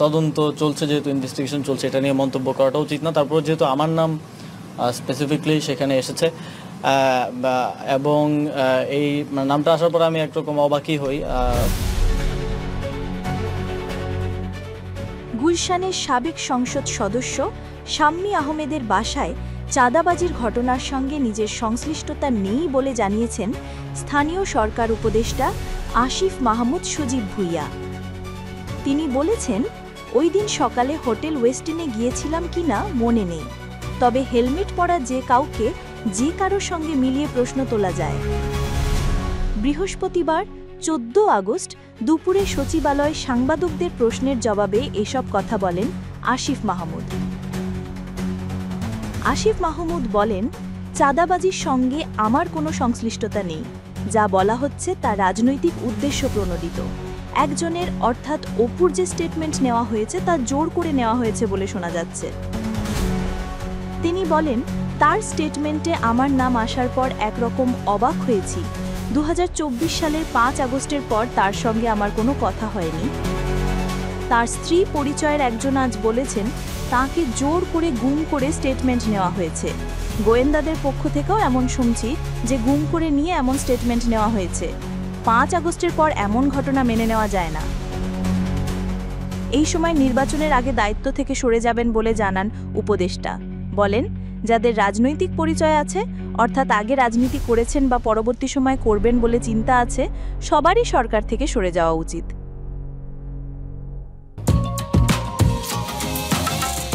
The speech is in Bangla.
তদন্ত চলছে, যেহেতু ইনভেস্টিগেশন চলছে, এটা নিয়ে মন্তব্য করাটা উচিত না। তারপর যেহেতু আমার নাম স্পেসিফিকলি সেখানে এসেছে এবং এই নামটা আসার পর আমি একরকম অবাকই হই। গুলশানের সাবেক সংসদ সদস্য শাম্মী আহমেদের বাসায় চাঁদাবাজির ঘটনার সঙ্গে নিজের সংশ্লিষ্টতা নেই বলে জানিয়েছেন স্থানীয় সরকার উপদেষ্টা আসিফ মাহমুদ সজীব ভুইয়া। তিনি বলেছেন, ওই দিন সকালে হোটেল ওয়েস্টিনে গিয়েছিলাম কিনা মনে নেই, তবে হেলমেট পরা যে কাউকে যে কারোর সঙ্গে মিলিয়ে প্রশ্ন তোলা যায়। বৃহস্পতিবার 14 আগস্ট দুপুরে সচিবালয় সাংবাদিকদের প্রশ্নের জবাবে এসব কথা বলেন আসিফ মাহমুদ। আসিফ মাহমুদ বলেন, চাঁদাবাজির সঙ্গে আমার কোনো সংশ্লিষ্টতা নেই। যা বলা হচ্ছে তা রাজনৈতিক উদ্দেশ্য প্রণোদিত। একজনের অর্থাৎ অপুর যে স্টেটমেন্ট নেওয়া হয়েছে তা জোর করে নেওয়া হয়েছে বলে শোনা যাচ্ছে। তিনি বলেন, তার স্টেটমেন্টে আমার নাম আসার পর একরকম অবাক হয়েছি। 2024 সালের 5 আগস্টের পর তার সঙ্গে আমার কোনো কথা হয়নি। তার স্ত্রী পরিচয়ের একজন আজ বলেছেন, তাকে জোর করে গুম করে স্টেটমেন্ট নেওয়া হয়েছে। গোয়েন্দাদের পক্ষ থেকেও এমন শুনছি যে গুম করে নিয়ে এমন স্টেটমেন্ট নেওয়া হয়েছে। 5 আগস্টের পর এমন ঘটনা মেনে নেওয়া যায় না। এই সময় নির্বাচনের আগে দায়িত্ব থেকে সরে যাবেন বলে জানান উপদেষ্টা। বলেন, যাদের রাজনৈতিক পরিচয় আছে, অর্থাৎ আগে রাজনীতি করেছেন বা পরবর্তী সময় করবেন বলে চিন্তা আছে, সবারই সরকার থেকে সরে যাওয়া উচিত।